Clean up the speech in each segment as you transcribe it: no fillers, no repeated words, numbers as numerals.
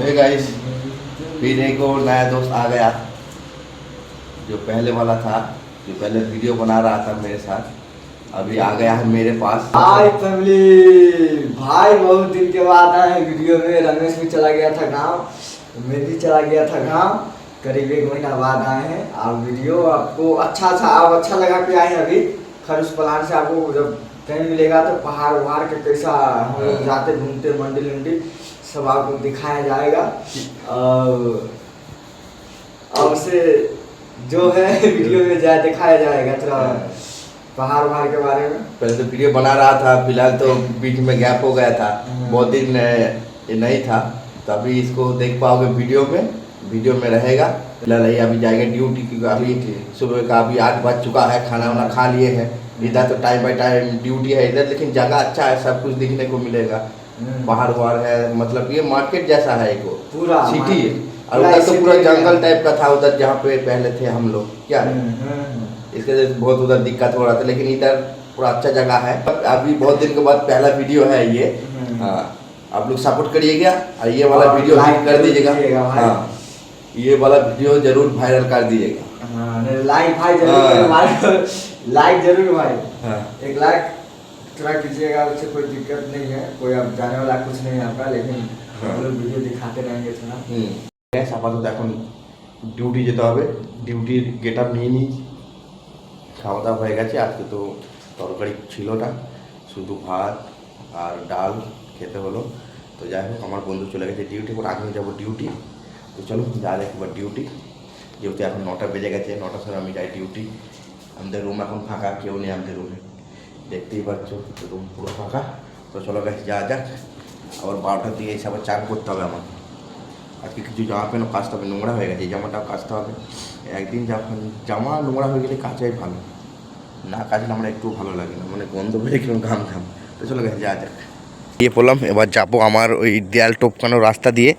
Hey guys, फिर एक और नया दोस्त आ गया जो पहले वाला था, जो पहले वीडियो बना रहा था मेरे साथ, अभी आ गया है मेरे पास। हाय फैमिली भाई, बहुत दिन के बाद आए हैं वीडियो में। रमेश भी चला गया था गांव, मैं भी चला गया था गांव, करीब 1 महीना बाद आए हैं। और वीडियो आपको अच्छा लगा के आए हैं। अभी खरुश प्लान से आपको जब टाइम मिलेगा तो पहाड़ वहाड़ के कैसा हम लोग जाते घूमते मंदिर वंदिर सब आपको दिखाया जाएगा। और से जो है वीडियो में दिखाया जाएगा थोड़ा पहाड़ वहाड़ के बारे में। पहले तो वीडियो बना रहा था, फिलहाल तो बीच में गैप हो गया था, बहुत दिन ये नहीं था, तो अभी इसको देख पाओगे वीडियो में रहेगा। फिलहाल ये अभी जाएगा ड्यूटी, क्योंकि अभी सुबह का अभी 8 बज चुका है, खाना वाना खा लिए हैं। इधर तो टाइम बाई टाइम ड्यूटी है इधर, लेकिन जगह अच्छा है, सब कुछ दिखने को मिलेगा। पहाड़ वहाड़ है, मतलब ये मार्केट जैसा है, एक पूरा सिटी है। और उधर तो पूरा जंगल टाइप का था उधर जहाँ पे पहले थे हम लोग, क्या है इसके वजह से बहुत उधर दिक्कत हो रहा था, लेकिन इधर पूरा अच्छा जगह है। अभी बहुत दिन के बाद पहला वीडियो है ये। हाँ, आप लोग सपोर्ट करिएगा और ये वाला वीडियो हिट कर दीजिएगा। हाँ, ये वाला वीडियो जरूर वायरल कर दीजिएगा। लाइक भाई जरूर, लाइक जरूर भाई। 1 लाख थोड़ा कीजिएगा, उससे कोई दिक्कत नहीं है, कोई अब जाने वाला कुछ नहीं है आपका, लेकिन हम लोग वीडियो दिखाते रहेंगे थोड़ा। आपातत এখন ডিউটি যেতে হবে, ডিউটির গেট আপ নিয়ে নিই। খাওয়া দাওয়া হয়ে গেছে, আজকে তো তরকারি ছিল না, শুধু ভাত আর ডাল খেতে হলো। তো যাই হোক, আমার বন্ধু চলে গেছে ডিউটি, এখন আমিও যাবো ডিউটি। তো চলো যা একবার ডিউটি, যেহেতু এখন 9টা বেজে গেছে, 9টার সময় আমি যাই ডিউটি। আমাদের রুম এখন ফাঁকা, কেউ নেই আমাদের রুমে, দেখতেই পাচ্ছ রুম পুরো ফাঁকা। তো চলো গেছে যা যাক, আবার 12টার দিকে এসে আবার চান করতে হবে আমার। আজকে কিছু জামা প্যান্টও কাচতে হবে, নোংরা হয়ে গেছে, এই জামাটাও কাচতে হবে। একদিন যখন জামা নোংরা হয়ে গেলে কাচাই ভালো, না কাচলে আমার একটু ভালো লাগে না, মানে গন্ধ বেরিয়ে কিরকম ঘাম। তো চলো গেছে যা যাক। গিয়ে পড়লাম, এবার যাবো আমার ওই দেয়াল টপকানো রাস্তা দিয়ে।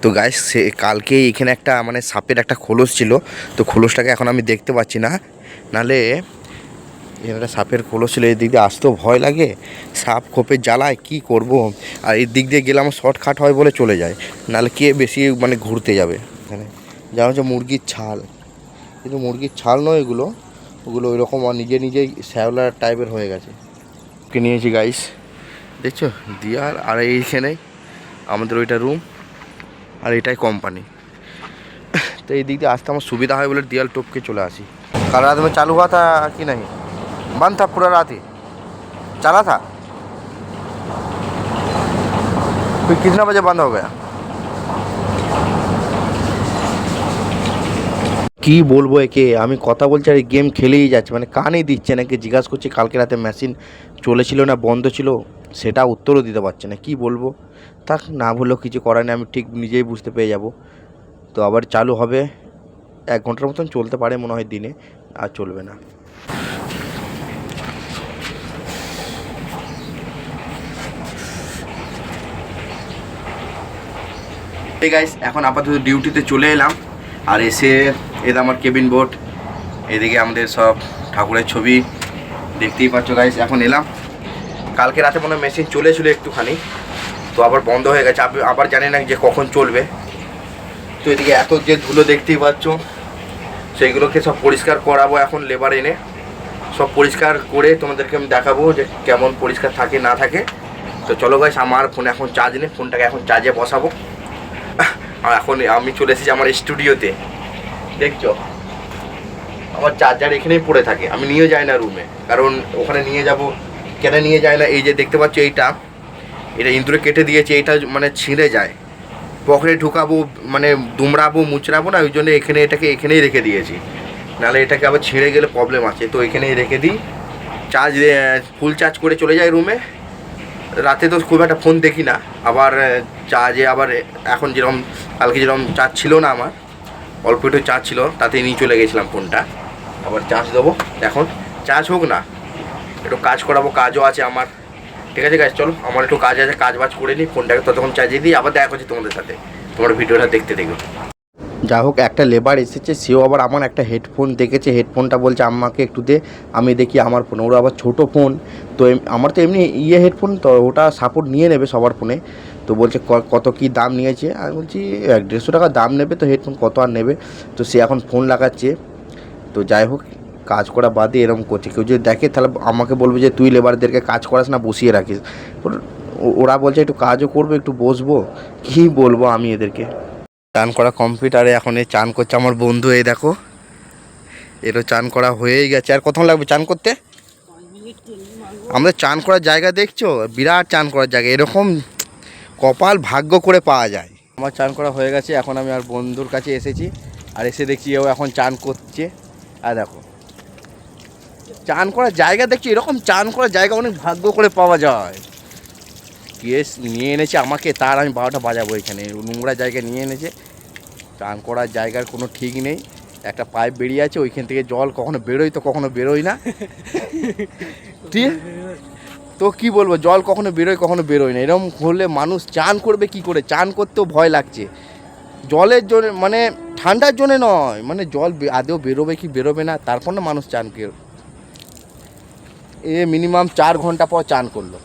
তো গাইস, সে কালকে এখানে একটা মানে সাপের একটা খোলস ছিল, তো খোলসটাকে এখন আমি দেখতে পাচ্ছি না, নাহলে এখানে একটা সাপের খোলস ছিল, এই দিক দিয়ে আসতেও ভয় লাগে, সাপ খোপের জ্বালায় কী করবো। আর এই দিক দিয়ে গেলে আমার শর্টকাট হয় বলে চলে যায়, নাহলে কে বেশি মানে ঘুরতে যাবে। এখানে যেমন হচ্ছে মুরগির ছাল, কিন্তু মুরগির ছাল নয় এগুলো, ওগুলো ওইরকম নিজেই শ্যাওলা টাইপের হয়ে গেছে। ওকে নিয়েছি গাইস, দেখছো দিয়ার, আর এইখানে আমাদের ওইটা রুম, আর এটাই কোম্পানি। তো এই দিক দিয়ে আসতে আমার সুবিধা হয় বলে दियाल टोप के चले आसी। कल रात में चालू हुआ था कि नहीं? बंद था पूरा रात ही चला था, फिर कितना बजे बंद हो गया? কি বলবো একে, আমি কথা বলছি আর গেম খেলেই যাচ্ছে, মানে কানই দিচ্ছে না। জিজ্ঞাসা করছি কালকে রাতে মেশিন চলেছিল না বন্ধ ছিল, সেটা উত্তরও দিতে পারছে না। কি বলবো, থাক, না বললেও কিছু করার নেই, আমি ঠিক নিজেই বুঝতে পেরে যাব। তো আবার চালু হবে, 1 ঘন্টার মতন চলতে পারে মনে হয় দিনে, আর চলবে না। এই গাইস, এখন আপাতত ডিউটিতে চলে এলাম, আর এসে এটা আমার কেবিন বোর্ড, এদিকে আমাদের সব ঠাকুরের ছবি দেখতেই পাচ্ছ গাইস। এখন এলাম, কালকে রাতে মনে হয় মেশিন চলেছিল একটুখানি, তো আবার বন্ধ হয়ে গেছে, আবার জানি না যে কখন চলবে। তো এদিকে এত যে ধুলো দেখতেই পাচ্ছ, সেইগুলোকে সব পরিষ্কার করাবো এখন, লেবার এনে সব পরিষ্কার করে তোমাদেরকে আমি দেখাবো যে কেমন পরিষ্কার থাকে না থাকে। তো চলো গাইস, আমার ফোনে এখন চার্জ নেই, ফোনটাকে এখন চার্জে বসাবো। আর এখন আমি চলে এসেছি আমার স্টুডিওতে, দেখছো আমার চার্জার এখানেই পড়ে থাকে, আমি নিয়ে যাই না রুমে, কারণ ওখানে নিয়ে যাব কেন নিয়ে যায় না, এই যে দেখতে পাচ্ছ এটা ইঁদুরে কেটে দিয়েছে, এইটা মানে ছিঁড়ে যায়, পকেটে ঢুকাবো মানে দুমড়াবো মুচড়াবো না, ওই জন্য এটাকে এখানেই রেখে দিয়েছি, নাহলে এটাকে আবার ছিঁড়ে গেলে প্রবলেম আছে। তো এখানেই রেখে দিই, চার্জ ফুল চার্জ করে চলে যাই রুমে। রাতে তো খুব একটা ফোন দেখি না, আবার চার্জে আবার এখন যেরকম কালকে যেরকম চার্জ ছিল না, আমার অল্প একটু চার্জ ছিল, তাতে নিয়ে চলে গেছিলাম ফোনটা, আবার চার্জ দেবো। এখন চার্জ হোক না, একটু কাজ করাবো, কাজও আছে আমার। ঠিক আছে গাইস, চলো আমার একটু কাজ আছে, কাজ বাজ করে নিই, ফোনটাকে ততক্ষণ চার্জে দিই, আবার দেখা করছি তোমাদের সাথে, তোমার ভিডিওটা দেখতে দেখো। যা হোক, একটা লেবার এসেছে, সেও আবার আমার একটা হেডফোন দেখেছে, হেডফোনটা বলছে আমাকে একটু দে, আমি দেখি আমার ফোন, ওরা আবার ছোটো ফোন, তো আমার তো এমনি হেডফোন, তো ওটা সাপোর্ট নিয়ে নেবে সবার ফোনে, তো তো বলছে কত কি দাম নিয়েছে, আমি বলছি 150 টাকা দাম নেবে, তো হেডফোন কত আর নেবে। তো সে এখন ফোন লাগাচ্ছে। তো যাই হোক, কাজ করা বাদে এরকম করছে। কেউ যদি দেখে তাহলে আমাকে বলবে যে তুই লেবারদেরকে কাজ করাস না, বসিয়ে রাখিস। ওরা বলছে একটু কাজও করবো, একটু বসবো, কী বলবো আমি এদেরকে। চান করা কম্পিউটারে এখন এই চান করছে আমার বন্ধু। এই দেখো, এরও চান করা হয়েই গেছে। আর কতক্ষণ লাগবে চান করতে? আমাদের চান করার জায়গা দেখছো, বিরাট চান করার জায়গা, এরকম কপাল ভাগ্য করে পাওয়া যায়। আমার চান করা হয়ে গেছে, এখন আমি আর বন্ধুর কাছে এসেছি। আর এসে দেখছি ও এখন চান করছে। আর দেখো চান করার জায়গা দেখছি, এরকম চান করার জায়গা অনেক ভাগ্য করে পাওয়া যায়। কেস নিয়ে এনেছে আমাকে, তার আমি 12টা বাজাবো। এখানে নোংরা জায়গা নিয়ে এনেছে, চান করার জায়গার কোনো ঠিক নেই। একটা পাইপ বেরিয়ে আছে, ওইখান থেকে জল কখনো বেরোয় তো কখনো বেরোয় না। ঠিক তো কি বলবো, জল কখনো বেরোয় কখনো বেরোয় না। এরকম হলে মানুষ চান করবে কি করে? চান করতেও ভয় লাগছে জলের জন্য, মানে ঠান্ডার জন্য নয়, মানে জল আদৌ বেরোবে কি বেরোবে না, তারপর না মানুষ চান করে। মিনিমাম 4 ঘন্টা পর চান করলো।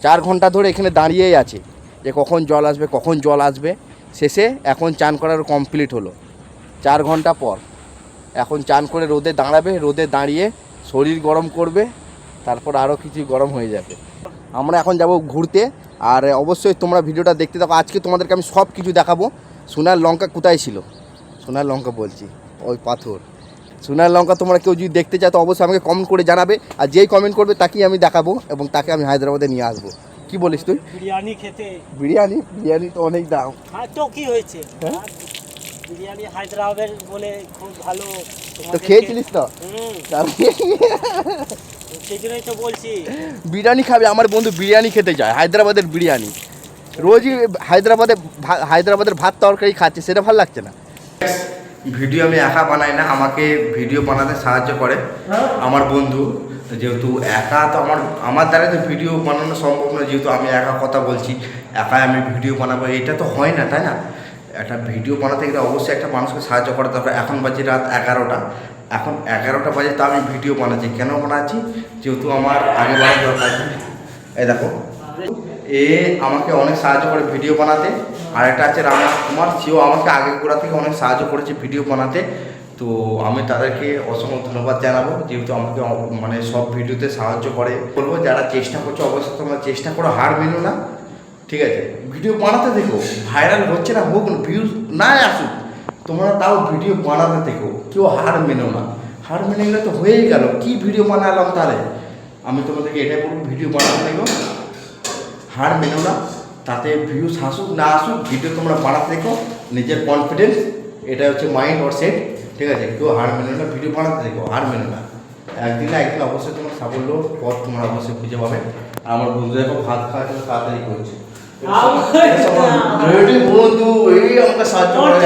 4 ঘন্টা ধরে এখানে দাঁড়িয়েই আছে যে কখন জল আসবে, কখন জল আসবে। শেষে এখন চান করার কমপ্লিট হলো 4 ঘন্টা পর। এখন চান করে রোদে দাঁড়াবে, রোদে দাঁড়িয়ে শরীর গরম করবে, তারপর আরও কিছু গরম হয়ে যাবে। আমরা এখন যাব ঘুরতে। আর অবশ্যই তোমরা ভিডিওটা দেখতে থাকো, আজকে তোমাদেরকে আমি সব কিছু দেখাবো। সোনার লঙ্কা কোথায় ছিল, সোনার লঙ্কা বলছি ওই পাথর, সোনার লঙ্কা তোমরা কেউ যদি দেখতে চাও তো অবশ্যই আমাকে কমেন্ট করে জানাবে। আর যেই কমেন্ট করবে তাকেই আমি দেখাবো এবং তাকে আমি হায়দ্রাবাদে নিয়ে আসবো। কি বলিস তুই? বিরিয়ানি খেতে। বিরিয়ানি তো অনেক দাম। হ্যাঁ তো কি হয়েছে, হ্যাঁ? বিরিয়ানি হায়দ্রাবাদের বলে খুব ভালো। তো খেয়েছিলিস তো? সেই জন্যই তো বলছি বিরিয়ানি খাবে। আমার বন্ধু বিরিয়ানি খেতে যায়, হায়দ্রাবাদের বিরিয়ানি। রোজই হায়দ্রাবাদের ভাত তরকারি খাচ্ছে, সেটা ভালো লাগছে না। ভিডিও আমি একা বানাই না, আমাকে ভিডিও বানাতে সাহায্য করে আমার বন্ধু। যেহেতু একা তো আমার দ্বারা তো ভিডিও বানানো সম্ভব না, যেহেতু আমি একা কথা বলছি, একাই আমি ভিডিও বানাবো এটা তো হয় না, তাই না? একটা ভিডিও বানাতে গেলে অবশ্যই একটা মানুষকে সাহায্য করা দরকার। এখন বাজে রাত 11টা, এখন 11টা বাজে তা আমি ভিডিও বানাচ্ছি। কেন বানাচ্ছি? যেহেতু আমার আগে বানার দরকার। এই দেখো, আমাকে অনেক সাহায্য করে ভিডিও বানাতে। আর একটা আছে রানা কুমার, সেও আমাকে আগে গোড়া থেকে অনেক সাহায্য করেছে ভিডিও বানাতে। তো আমি তাদেরকে অসংখ্য ধন্যবাদ জানাবো, যেহেতু আমাকে মানে সব ভিডিওতে সাহায্য করে। বলবো যারা চেষ্টা করছো অবশ্যই তোমরা চেষ্টা করো, হার মেনো না, ঠিক আছে? ভিডিও বানাতে দেখো, ভাইরাল হচ্ছে না হোক, ভিউজ না আসুক, তোমরা তাও ভিডিও বানাতে দেখো, কেউ হার মেনো না। হার মেনে গেলে তো হয়েই গেল, কি ভিডিও বানালাম তাহলে? আমি তোমাদেরকে এটাই বলবো, ভিডিও বানাতে দেখো, হার মেনো না। তাতে ভিউজ আসুক না আসুক, ভিডিও তোমরা বানাতে দেখো, নিজের কনফিডেন্স, এটা হচ্ছে মাইন্ড ওর সেট, ঠিক আছে? কেউ হার মেনো না, ভিডিও বানাতে দেখো, হার মেনো না। একদিন না একদিন অবশ্যই তোমার সাফল্য পথ তোমরা অবশ্যই খুঁজে পাবে। আর আমার বন্ধু দেখো ভাত খাওয়ার জন্য তাড়াতাড়ি করছে। বন্ধু এই আমাকে সাহায্য করে।